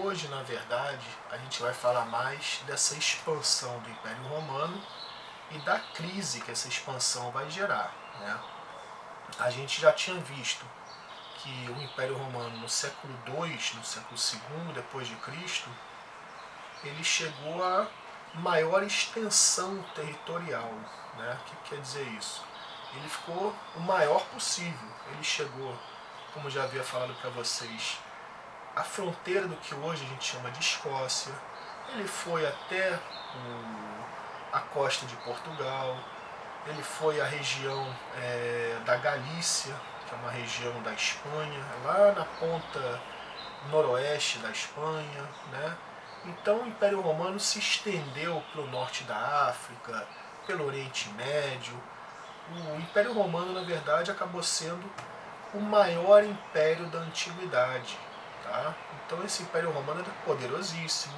hoje, na verdade, a gente vai falar mais dessa expansão do Império Romano e da crise que essa expansão vai gerar, né? A gente já tinha visto que o Império Romano no século II, no século II depois de Cristo, ele chegou a maior extensão territorial, né? O que quer dizer isso? Ele ficou o maior possível. Ele chegou, como já havia falado para vocês, a fronteira do que hoje a gente chama de Escócia. Ele foi até a costa de Portugal. Ele foi à região da Galícia, que é uma região da Espanha, lá na ponta noroeste da Espanha, né? Então o Império Romano se estendeu pelo norte da África, pelo Oriente Médio. O Império Romano, na verdade, acabou sendo o maior império da antiguidade. Tá? Então esse Império Romano era poderosíssimo.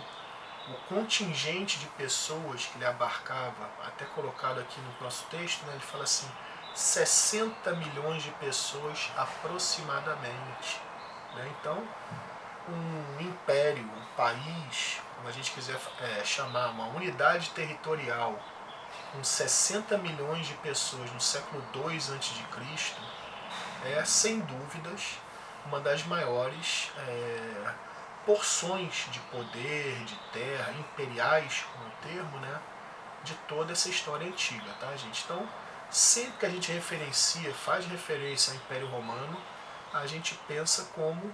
O contingente de pessoas que ele abarcava, até colocado aqui no nosso texto, né, ele fala assim, 60 milhões de pessoas aproximadamente. Né? Então, um império, um país, como a gente quiser chamar, uma unidade territorial com 60 milhões de pessoas no século II a.C., é, sem dúvidas, uma das maiores porções de poder, de terra, imperiais, como é o termo, né, de toda essa história antiga, tá, gente? Então, sempre que a gente referencia, faz referência ao Império Romano, a gente pensa como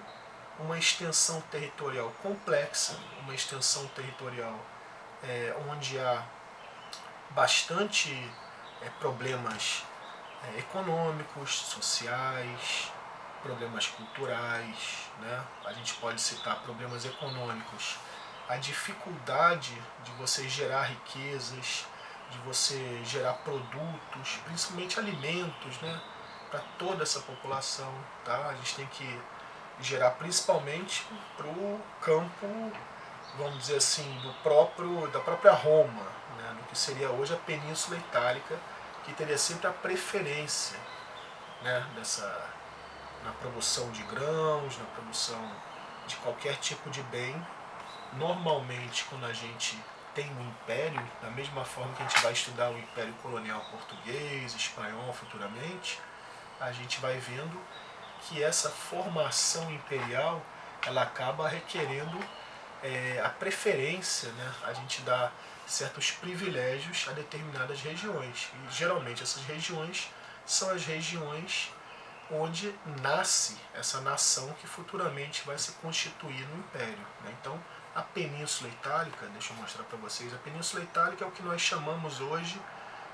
uma extensão territorial complexa, uma extensão territorial onde há bastante problemas econômicos, sociais, problemas culturais, né? A gente pode citar problemas econômicos, a dificuldade de você gerar riquezas, de você gerar produtos, principalmente alimentos, né? Para toda essa população, tá? A gente tem que gerar principalmente para o campo, vamos dizer assim, da própria Roma, né? Do que seria hoje a Península Itálica, que teria sempre a preferência, né, na produção de grãos, na produção de qualquer tipo de bem. Normalmente, quando a gente tem um império, da mesma forma que a gente vai estudar o Império Colonial Português, Espanhol futuramente, a gente vai vendo que essa formação imperial ela acaba requerendo a preferência, né? A gente dá certos privilégios a determinadas regiões. E geralmente essas regiões são as regiões onde nasce essa nação que futuramente vai se constituir no Império. Né? Então, a Península Itálica, deixa eu mostrar para vocês, a Península Itálica é o que nós chamamos hoje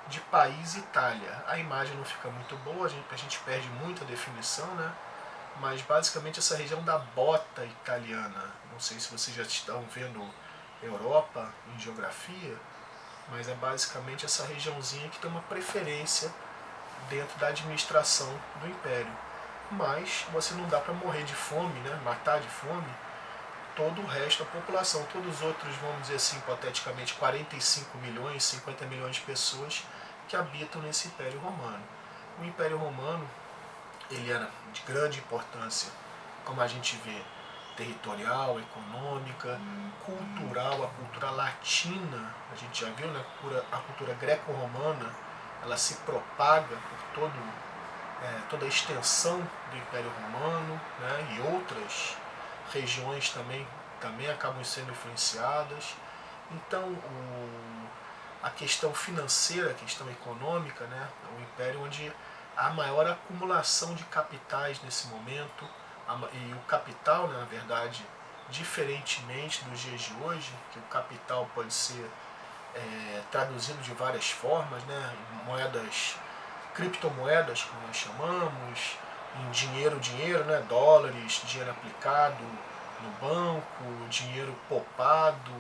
de país Itália. A imagem não fica muito boa, a gente perde muita definição, né? Mas basicamente essa região da bota italiana. Não sei se vocês já estão vendo Europa em geografia, mas é basicamente essa regiãozinha que tem uma preferência dentro da administração do Império. Mas você não dá para morrer de fome, né? Matar de fome todo o resto da população, todos os outros, vamos dizer assim, hipoteticamente 45 milhões, 50 milhões de pessoas que habitam nesse Império Romano. O Império Romano ele era de grande importância, como a gente vê, territorial, econômica, cultural, a cultura latina, a gente já viu, né, a cultura greco-romana, ela se propaga por toda a extensão do Império Romano, né, e outras regiões também acabam sendo influenciadas. Então, a questão financeira, a questão econômica, né, é um império onde há maior acumulação de capitais nesse momento, e o capital, né, na verdade, diferentemente dos dias de hoje, que o capital pode ser traduzido de várias formas, né, em moedas, criptomoedas, como nós chamamos, em dinheiro, né, dólares, dinheiro aplicado no banco, dinheiro poupado,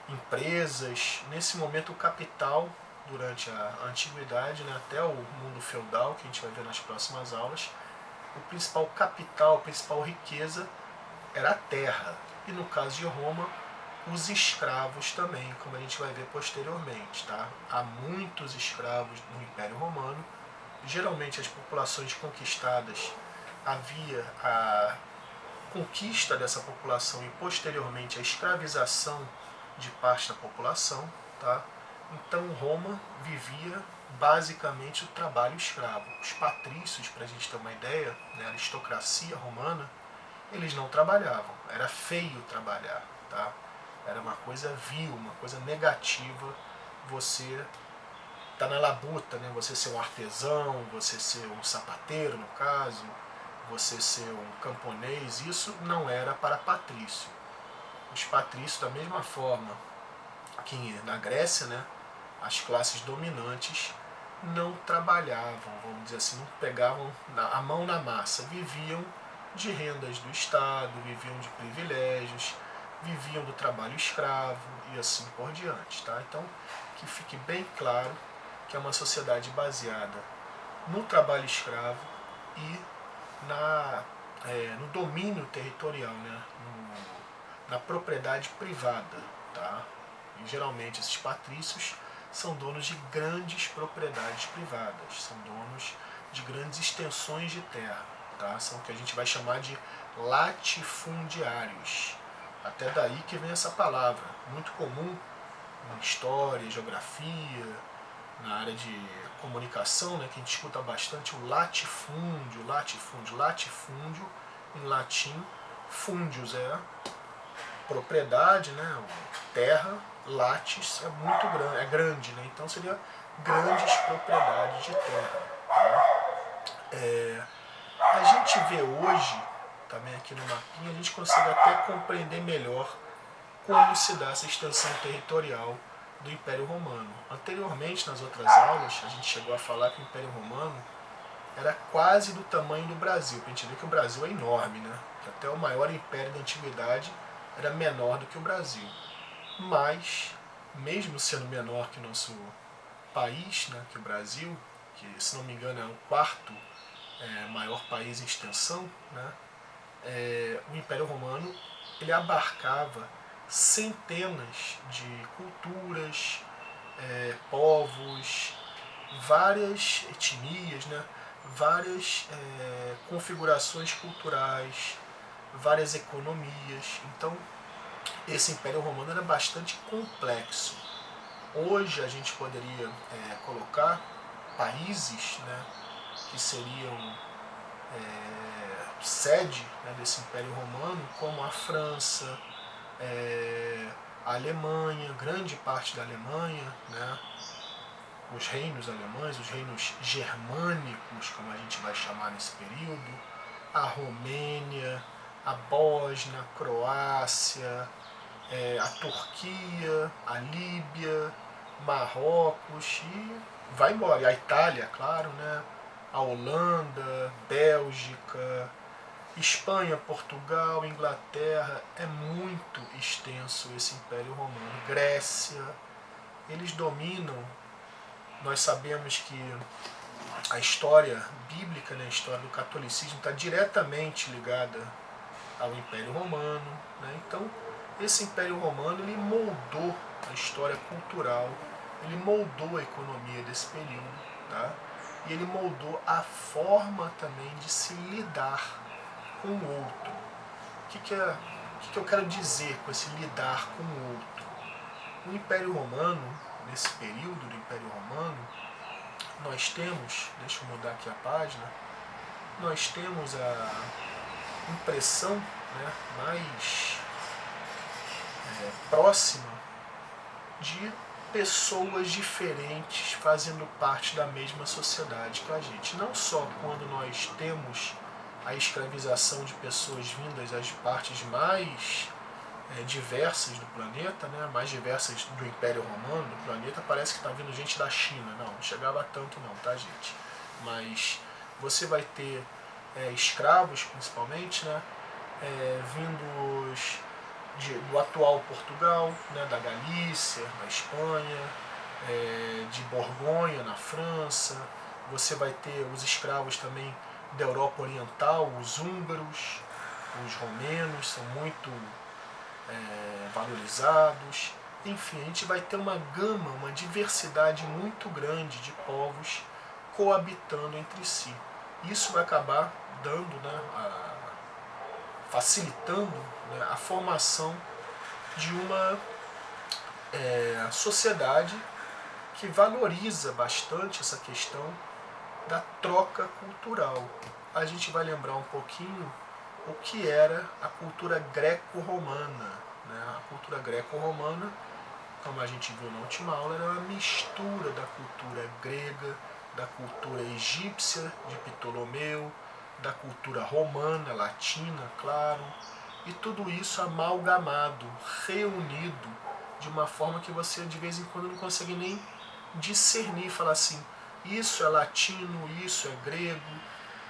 empresas. Nesse momento o capital, durante a antiguidade, né, até o mundo feudal, que a gente vai ver nas próximas aulas, o principal capital, a principal riqueza era a terra. E no caso de Roma, os escravos também, como a gente vai ver posteriormente. Tá? Há muitos escravos no Império Romano. Geralmente as populações conquistadas havia conquista dessa população e posteriormente a escravização de parte da população, tá? Então Roma vivia basicamente o trabalho escravo. Os patrícios, para a gente ter uma ideia, né, a aristocracia romana, eles não trabalhavam, era feio trabalhar, tá? Era uma coisa vil, uma coisa negativa você tá na labuta, né? Você ser um artesão, você ser um sapateiro no caso, você ser um camponês, isso não era para patrício. Os patrícios, da mesma forma que na Grécia, né, as classes dominantes não trabalhavam, vamos dizer assim, não pegavam a mão na massa, viviam de rendas do Estado, viviam de privilégios, viviam do trabalho escravo e assim por diante. Tá? Então, que fique bem claro que é uma sociedade baseada no trabalho escravo e no domínio territorial, né? Na propriedade privada. Tá? E, geralmente esses patrícios são donos de grandes propriedades privadas, são donos de grandes extensões de terra. Tá? São o que a gente vai chamar de latifundiários. Até daí que vem essa palavra, muito comum em história, geografia, na área de comunicação, né, que a gente escuta bastante o latifúndio, latifúndio, em latim, fundius é propriedade, né, terra, latis é muito grande, né, então seria grandes propriedades de terra. Tá? A gente vê hoje, também aqui no mapinha, a gente consegue até compreender melhor como se dá essa extensão territorial do Império Romano. Anteriormente, nas outras aulas, a gente chegou a falar que o Império Romano era quase do tamanho do Brasil. A gente vê que o Brasil é enorme, né? Que até o maior império da antiguidade era menor do que o Brasil. Mas, mesmo sendo menor que o nosso país, né, que o Brasil, que se não me engano é o quarto maior país em extensão, né, o Império Romano ele abarcava centenas de culturas, povos, várias etnias, né, várias configurações culturais, várias economias. Então, esse Império Romano era bastante complexo. Hoje a gente poderia colocar países, né, que seriam sede, né, desse Império Romano, como a França, a Alemanha, grande parte da Alemanha, né, os reinos alemães, os reinos germânicos, como a gente vai chamar nesse período, a Romênia, a Bósnia, a Croácia, a Turquia, a Líbia, Marrocos e vai embora. E a Itália, claro, né? A Holanda, Bélgica, Espanha, Portugal, Inglaterra. É muito extenso esse Império Romano. Grécia, eles dominam. Nós sabemos que a história bíblica, né, a história do catolicismo está diretamente ligada ao Império Romano. Né? Então, esse Império Romano ele moldou a história cultural, ele moldou a economia desse período, tá? E ele moldou a forma também de se lidar com o outro. O que eu quero dizer com esse lidar com o outro? O Império Romano, nesse período do Império Romano, nós temos, deixa eu mudar aqui a página, nós temos a impressão, né, mais próxima de pessoas diferentes fazendo parte da mesma sociedade que a gente. Não só quando nós temos a escravização de pessoas vindas das partes mais diversas do planeta, né, mais diversas do Império Romano, do planeta, parece que está vindo gente da China. Não chegava a tanto não, tá, gente? Mas você vai ter escravos, principalmente, né, vindos do atual Portugal, né, da Galícia, da Espanha, de Borgonha, na França. Você vai ter os escravos também da Europa Oriental, os húngaros, os romenos, são muito valorizados. Enfim, a gente vai ter uma gama, uma diversidade muito grande de povos coabitando entre si. Isso vai acabar dando, né, facilitando, né, a formação de uma sociedade que valoriza bastante essa questão da troca cultural. A gente vai lembrar um pouquinho o que era a cultura greco-romana. Né? A cultura greco-romana, como a gente viu na última aula, era uma mistura da cultura grega, da cultura egípcia de Ptolomeu, da cultura romana, latina, claro, e tudo isso amalgamado, reunido, de uma forma que você de vez em quando não consegue nem discernir, falar assim, isso é latino, isso é grego,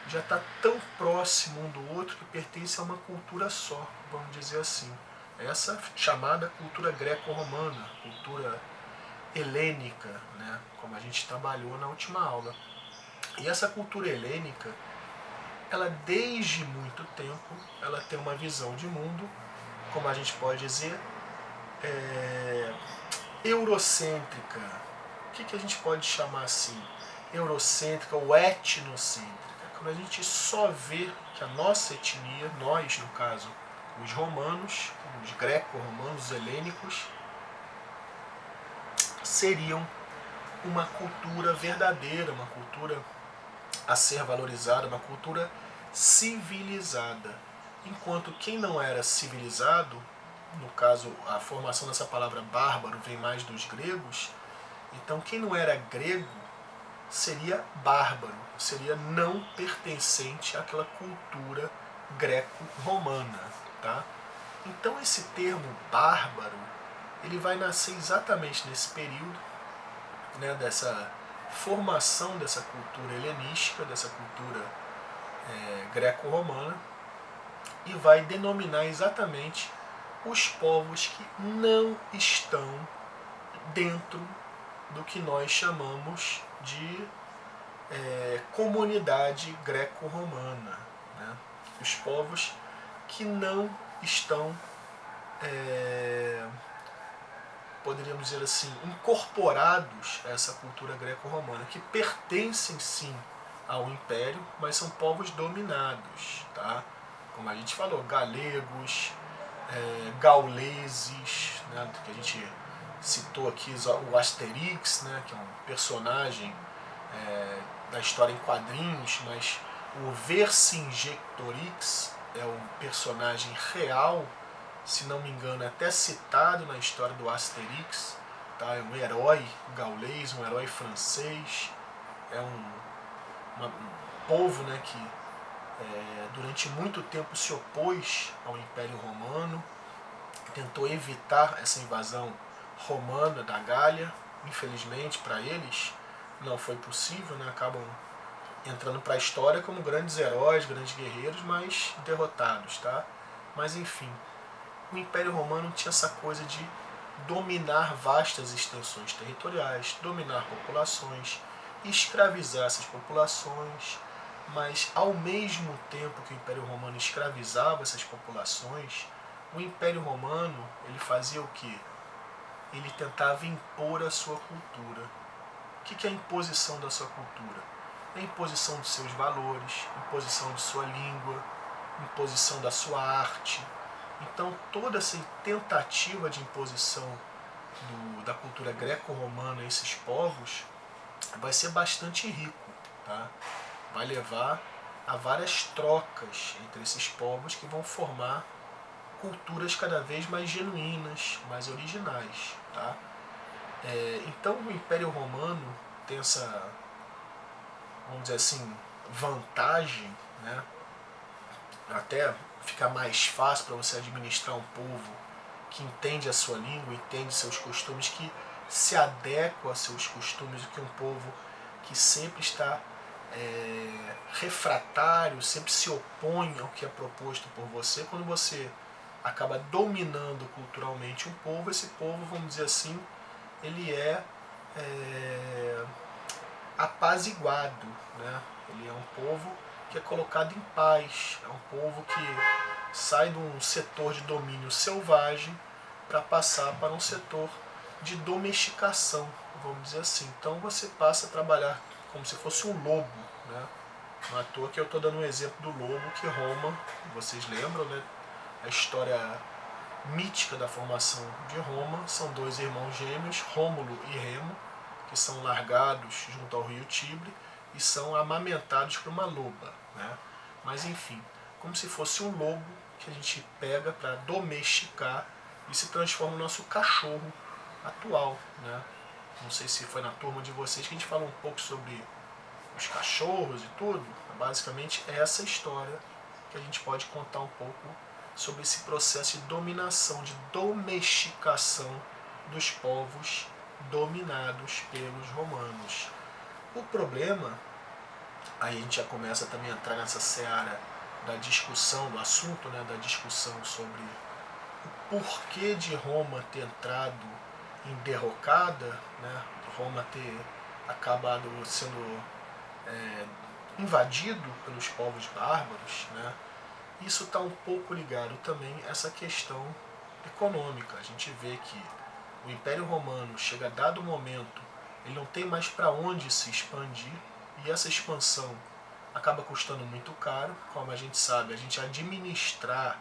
já está tão próximo um do outro que pertence a uma cultura só, vamos dizer assim. Essa chamada cultura greco-romana, cultura helênica, né, como a gente trabalhou na última aula. E essa cultura helênica, ela desde muito tempo, ela tem uma visão de mundo, como a gente pode dizer, eurocêntrica. O que a gente pode chamar assim? Eurocêntrica ou etnocêntrica. Quando a gente só vê que a nossa etnia, nós no caso, os romanos, os greco-romanos, os helênicos, seriam uma cultura verdadeira, uma cultura a ser valorizada, uma cultura civilizada. Enquanto quem não era civilizado, no caso a formação dessa palavra bárbaro vem mais dos gregos, então quem não era grego seria bárbaro, seria não pertencente àquela cultura greco-romana. Tá? Então esse termo bárbaro, ele vai nascer exatamente nesse período, né, dessa formação dessa cultura helenística, dessa cultura greco-romana, e vai denominar exatamente os povos que não estão dentro do que nós chamamos de comunidade greco-romana. Né? Os povos que não estão, poderíamos dizer assim, incorporados a essa cultura greco-romana, que pertencem sim ao Império, mas são povos dominados. Tá? Como a gente falou, galegos, gauleses, né, que a gente citou aqui o Asterix, né, que é um personagem da história em quadrinhos, mas o Vercingetorix é um personagem real, se não me engano, até citado na história do Asterix. Tá? É um herói gaulês, um herói francês, é um povo, né, que durante muito tempo se opôs ao Império Romano, tentou evitar essa invasão romana da Gália. Infelizmente para eles não foi possível, né? Acabam entrando para a história como grandes heróis, grandes guerreiros, mas derrotados. Tá? Mas enfim, o Império Romano tinha essa coisa de dominar vastas extensões territoriais, dominar populações, escravizar essas populações, mas ao mesmo tempo que o Império Romano escravizava essas populações, o Império Romano ele fazia o quê? Ele tentava impor a sua cultura. O que é a imposição da sua cultura? É a imposição dos seus valores, imposição de sua língua, imposição da sua arte. Então toda essa tentativa de imposição da cultura greco-romana a esses povos vai ser bastante rico. Tá? Vai levar a várias trocas entre esses povos que vão formar culturas cada vez mais genuínas, mais originais. Tá? Então o Império Romano tem essa, vamos dizer assim, vantagem, né? Até fica mais fácil para você administrar um povo que entende a sua língua, entende seus costumes, que se adequa a seus costumes, do que um povo que sempre está refratário, sempre se opõe ao que é proposto por você. Quando você acaba dominando culturalmente um povo, esse povo, vamos dizer assim, ele é apaziguado, né? Ele é um povo que é colocado em paz, é um povo que sai de um setor de domínio selvagem para passar para um setor de domesticação, vamos dizer assim. Então você passa a trabalhar como se fosse um lobo. Né? Não é à toa que eu estou dando um exemplo do lobo, que Roma, vocês lembram, né? a história mítica da formação de Roma. São dois irmãos gêmeos, Rômulo e Remo, que são largados junto ao rio Tibre e são amamentados por uma loba, né? Mas enfim, como se fosse um lobo que a gente pega para domesticar e se transforma no nosso cachorro atual, né? Não sei se foi na turma de vocês que a gente falou um pouco sobre os cachorros e tudo. Basicamente é essa história que a gente pode contar um pouco sobre esse processo de dominação, de domesticação dos povos dominados pelos romanos. O problema, aí a gente já começa também a entrar nessa seara da discussão, do assunto, né, da discussão sobre o porquê de Roma ter entrado em derrocada, né, Roma ter acabado sendo invadido pelos povos bárbaros, né. Isso está um pouco ligado também a essa questão econômica. A gente vê que o Império Romano chega a dado momento, ele não tem mais para onde se expandir, e essa expansão acaba custando muito caro. Como a gente sabe, a gente administrar,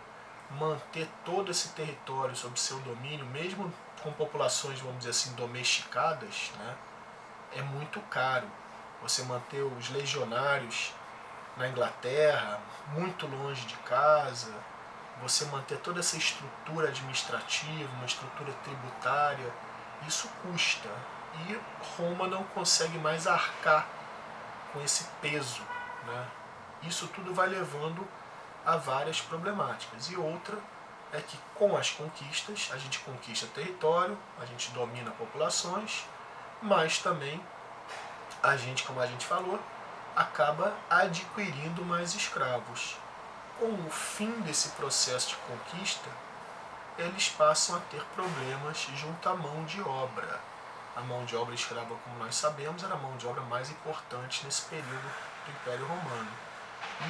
manter todo esse território sob seu domínio, mesmo com populações, vamos dizer assim, domesticadas, né, é muito caro. Você manter os legionários na Inglaterra, muito longe de casa, você manter toda essa estrutura administrativa, uma estrutura tributária, isso custa. E Roma não consegue mais arcar com esse peso, né? Isso tudo vai levando a várias problemáticas. E outra é que com as conquistas, a gente conquista território, a gente domina populações, mas também a gente, como a gente falou, acaba adquirindo mais escravos. Com o fim desse processo de conquista, eles passam a ter problemas junto à mão de obra. A mão de obra escrava, como nós sabemos, era a mão de obra mais importante nesse período do Império Romano.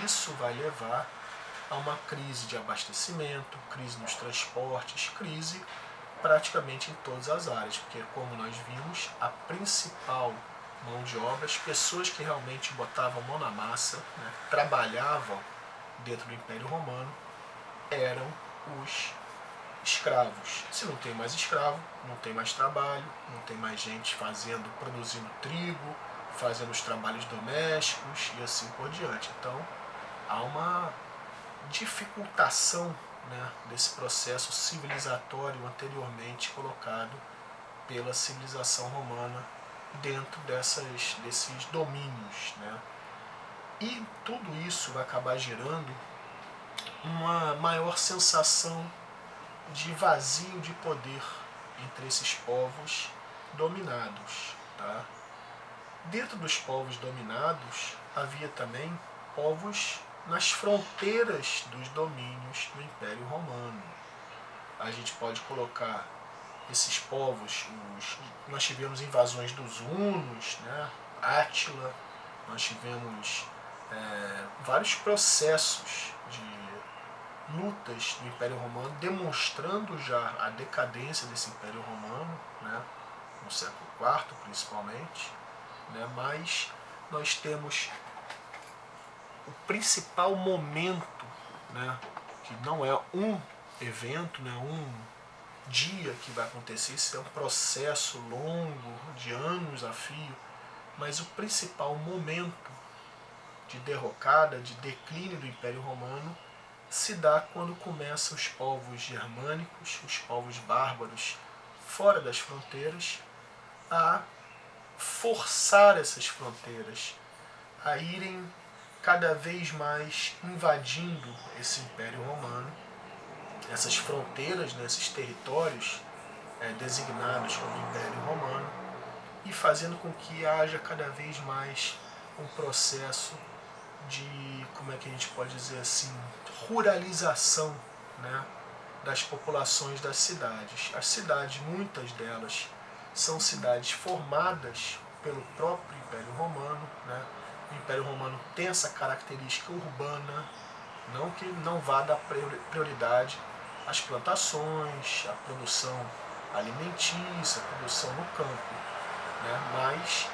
Isso vai levar a uma crise de abastecimento, crise nos transportes, crise praticamente em todas as áreas, porque, como nós vimos, a principal mão de obra, as pessoas que realmente botavam mão na massa, né, trabalhavam dentro do Império Romano, eram os escravos. Se não tem mais escravo, não tem mais trabalho, não tem mais gente produzindo trigo, fazendo os trabalhos domésticos e assim por diante. Então, há uma dificultação, né, desse processo civilizatório anteriormente colocado pela civilização romana dentro desses domínios, né? E tudo isso vai acabar gerando uma maior sensação de vazio de poder entre esses povos dominados, tá? Dentro dos povos dominados havia também povos nas fronteiras dos domínios do Império Romano. A gente pode colocar esses povos, nós tivemos invasões dos hunos, né? Átila, nós tivemos vários processos de lutas do Império Romano, demonstrando já a decadência desse Império Romano, né? No século IV principalmente, né? Mas nós temos o principal momento, né? Que não é um evento, né? Um dia que vai acontecer, isso é um processo longo, de anos a fio, mas o principal momento de derrocada, de declínio do Império Romano, se dá quando começam os povos germânicos, os povos bárbaros fora das fronteiras, a forçar essas fronteiras, a irem cada vez mais invadindo esse Império Romano, essas fronteiras, né, esses territórios designados como Império Romano, e fazendo com que haja cada vez mais um processo de, como é que a gente pode dizer assim, ruralização, né, das populações das cidades. As cidades, muitas delas, são cidades formadas pelo próprio Império Romano, né? O Império Romano tem essa característica urbana, não que não vá dar prioridade às plantações, à produção alimentícia, à produção no campo, né? Mas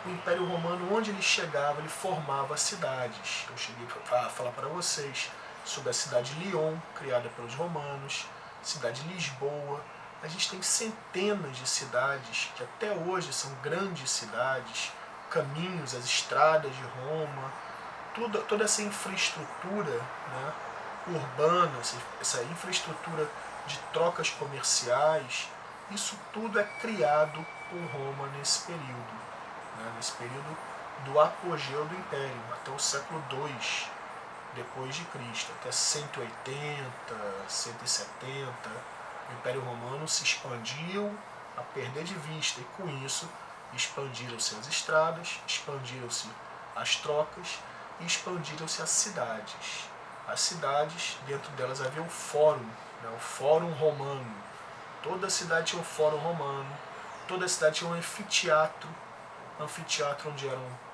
o Império Romano, onde ele chegava, ele formava cidades. Eu cheguei a falar para vocês, sobre a cidade de Lyon, criada pelos romanos, cidade de Lisboa. A gente tem centenas de cidades que até hoje são grandes cidades, caminhos, as estradas de Roma, toda essa infraestrutura, né, urbana, essa infraestrutura de trocas comerciais, isso tudo é criado por Roma nesse período, né, nesse período do apogeu do Império, até o século II depois de Cristo, até 180, 170, o Império Romano se expandiu a perder de vista, e com isso expandiram-se as estradas, expandiram-se as trocas e expandiram-se as cidades. As cidades, dentro delas havia o fórum, né, o fórum romano. Toda cidade tinha um fórum romano, toda cidade tinha um anfiteatro onde eram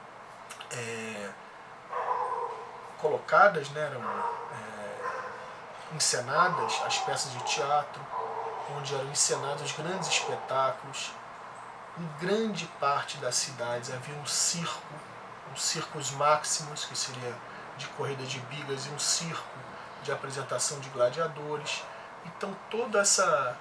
colocadas, né, eram encenadas as peças de teatro, onde eram encenados os grandes espetáculos. Em grande parte das cidades havia um circus maximus, que seria de corrida de bigas, e um circo de apresentação de gladiadores. Então toda essa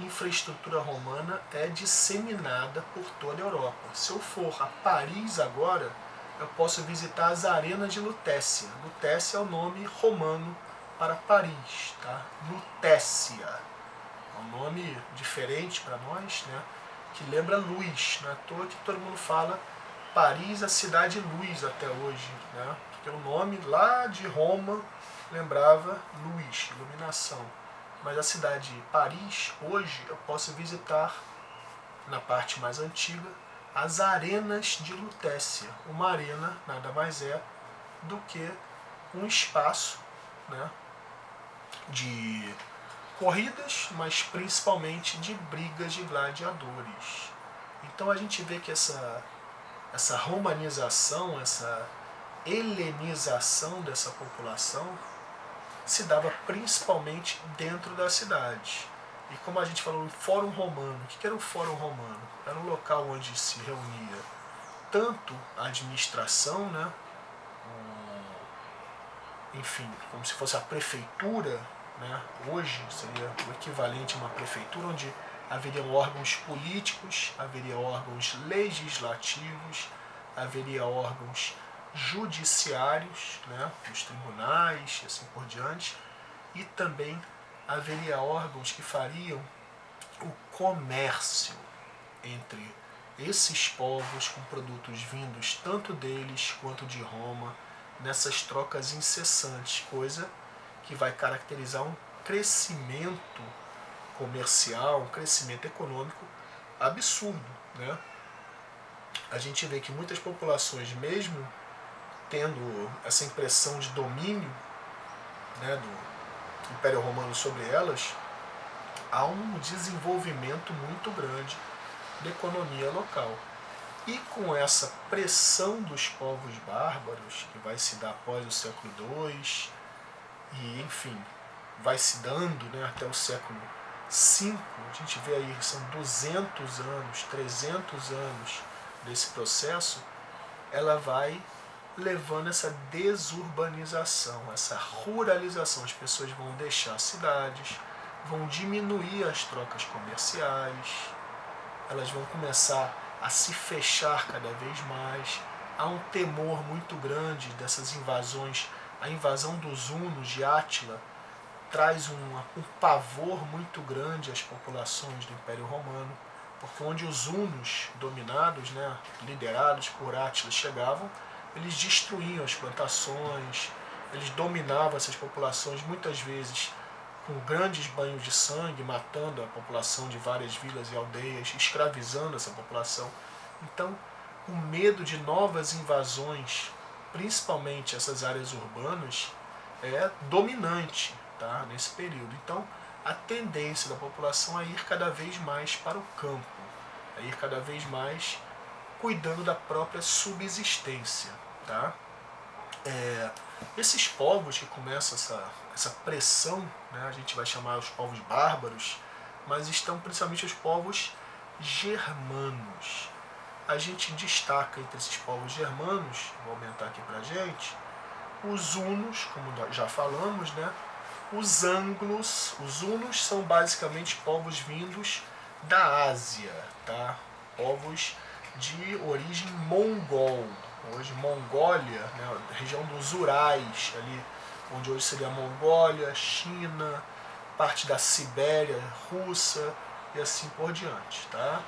infraestrutura romana é disseminada por toda a Europa. Se eu for a Paris agora, eu posso visitar as arenas de Lutécia. Lutécia é o nome romano para Paris, tá? Lutécia é um nome diferente para nós, né? Que lembra luz, não é à toa que todo mundo fala Paris, a cidade luz até hoje, né? Porque o nome lá de Roma lembrava luz, iluminação. Mas a cidade de Paris, hoje, eu posso visitar, na parte mais antiga, as arenas de Lutécia. Uma arena nada mais é do que um espaço, né, de corridas, mas principalmente de brigas de gladiadores. Então a gente vê que essa romanização, essa helenização dessa população se dava principalmente dentro da cidade. E como a gente falou, o Fórum Romano, o que era o Fórum Romano? Era um local onde se reunia tanto a administração, né, enfim, como se fosse a prefeitura, né, hoje seria o equivalente a uma prefeitura, onde haveriam órgãos políticos, haveria órgãos legislativos, haveria órgãos judiciários, né, os tribunais e assim por diante, e também haveria órgãos que fariam o comércio entre esses povos com produtos vindos tanto deles quanto de Roma, nessas trocas incessantes, coisa que vai caracterizar um crescimento comercial, um crescimento econômico absurdo, né? A gente vê que muitas populações, mesmo tendo essa impressão de domínio, né, do Império Romano sobre elas, há um desenvolvimento muito grande da economia local. E com essa pressão dos povos bárbaros, que vai se dar após o século II, e enfim, vai se dando, né, até o século V, a gente vê aí, são 200 anos, 300 anos desse processo, ela vai levando essa desurbanização, essa ruralização. As pessoas vão deixar as cidades, vão diminuir as trocas comerciais, elas vão começar a se fechar cada vez mais. Há um temor muito grande dessas invasões. A invasão dos hunos de Átila traz um pavor muito grande às populações do Império Romano, porque onde os hunos dominados, né, liderados por Átila, chegavam, eles destruíam as plantações, eles dominavam essas populações, muitas vezes com grandes banhos de sangue, matando a população de várias vilas e aldeias, escravizando essa população. Então, o medo de novas invasões, principalmente essas áreas urbanas, é dominante, tá, nesse período. Então, a tendência da população é ir cada vez mais para o campo, é ir cada vez mais cuidando da própria subsistência, tá? Esses povos que começam essa pressão, né, a gente vai chamar os povos bárbaros, mas estão principalmente os povos germanos. A gente destaca entre esses povos germanos, vou aumentar aqui pra gente, os hunos, como nós já falamos, né? Os anglos, os hunos são basicamente povos vindos da Ásia, tá? Povos de origem mongol, hoje Mongólia, né? Região dos Urais, ali onde hoje seria a Mongólia, China, parte da Sibéria, Rússia e assim por diante, tá?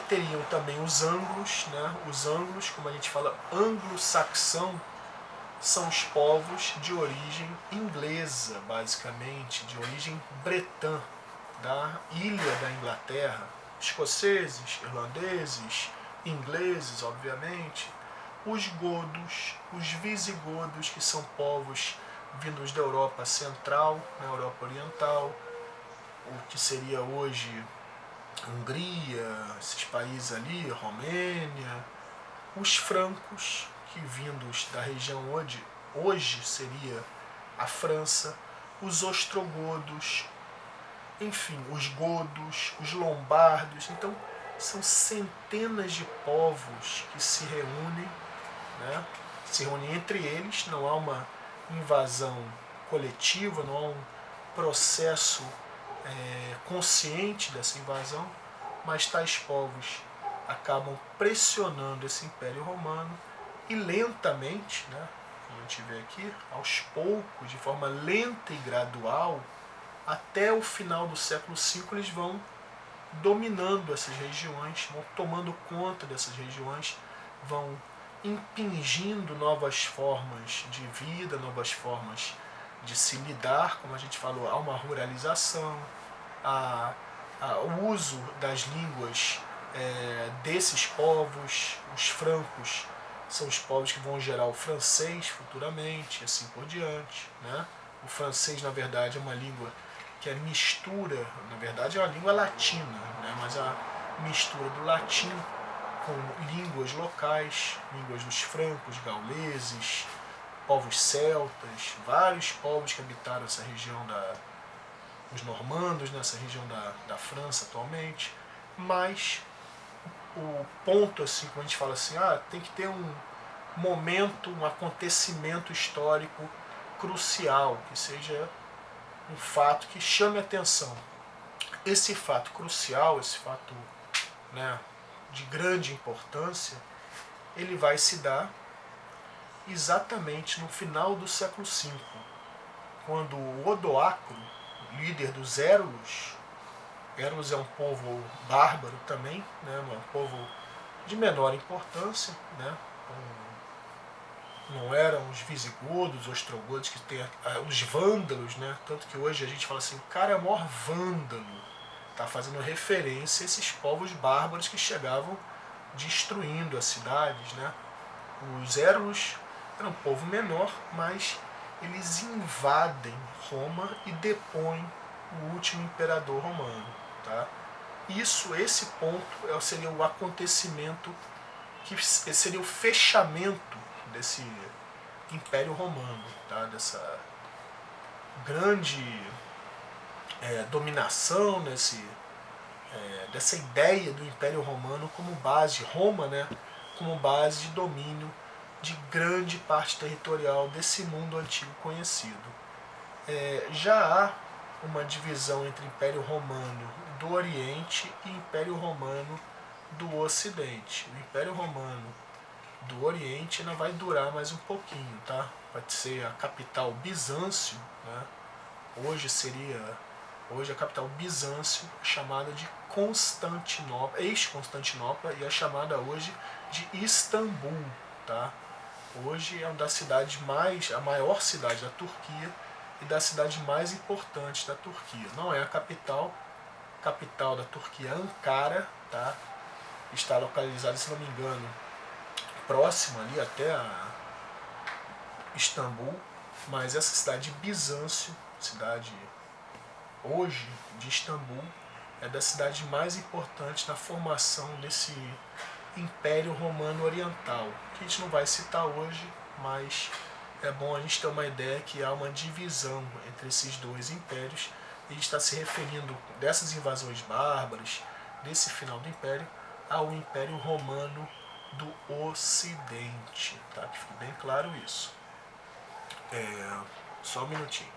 Teriam também os anglos, né? Os anglos, como a gente fala, anglo-saxão, são os povos de origem inglesa, basicamente, de origem bretã, da ilha da Inglaterra, escoceses, irlandeses, ingleses, obviamente, os godos, os visigodos, que são povos vindos da Europa Central, na Europa Oriental, o que seria hoje Hungria, esses países ali, Romênia, os francos, que vindos da região onde hoje seria a França, os ostrogodos, enfim, os godos, os lombardos. Então, são centenas de povos que se reúnem, né? Se reúnem entre eles, não há uma invasão coletiva, não há um processo consciente dessa invasão, mas tais povos acabam pressionando esse Império Romano e lentamente, né, como a gente vê aqui, aos poucos, de forma lenta e gradual, até o final do século V eles vão dominando essas regiões, vão tomando conta dessas regiões, vão impingindo novas formas de vida, novas formas de se lidar, como a gente falou, há uma ruralização, o uso das línguas desses povos. Os francos são os povos que vão gerar o francês futuramente, e assim por diante, né? O francês, na verdade, é uma língua que é mistura, na verdade é uma língua latina, né? Mas a mistura do latim com línguas locais, línguas dos francos, gauleses, povos celtas, vários povos que habitaram essa região os normandos, nessa região da França atualmente. Mas o ponto, assim, quando a gente fala assim, tem que ter um momento, um acontecimento histórico crucial, que seja um fato que chame a atenção. Esse fato crucial, esse fato, né, de grande importância, ele vai se dar exatamente no final do século V, quando o Odoacro, líder dos Érulos é um povo bárbaro também, né, um povo de menor importância, né, não eram os visigodos, os ostrogodos, que tem os vândalos, né, tanto que hoje a gente fala assim, o cara é o maior vândalo, está fazendo referência a esses povos bárbaros que chegavam destruindo as cidades, né. Os Érulos eram um povo menor, mas eles invadem Roma e depõem o último imperador romano, tá? Esse ponto seria o acontecimento que seria o fechamento desse Império Romano, tá? Dessa grande dominação, dessa ideia do Império Romano como base, Roma, né, como base de domínio de grande parte territorial desse mundo antigo conhecido. Já há uma divisão entre Império Romano do Oriente e Império Romano do Ocidente. O Império Romano do Oriente ainda vai durar mais um pouquinho, tá? Vai ser a capital Bizâncio, né? Hoje a capital Bizâncio é chamada de Constantinopla, ex-Constantinopla, e é chamada hoje de Istambul, tá? Hoje é uma das cidades a maior cidade da Turquia e da cidade mais importante da Turquia. Não é a capital da Turquia é Ankara, tá? Está localizada, se não me engano, próxima ali até a Istambul, mas essa cidade de Bizâncio, cidade hoje de Istambul, é da cidade mais importante na formação desse Império Romano Oriental, que a gente não vai citar hoje, mas é bom a gente ter uma ideia que há uma divisão entre esses dois impérios, e a gente está se referindo dessas invasões bárbaras, desse final do Império, ao Império Romano do Ocidente, tá? Que fique bem claro isso. Só um minutinho.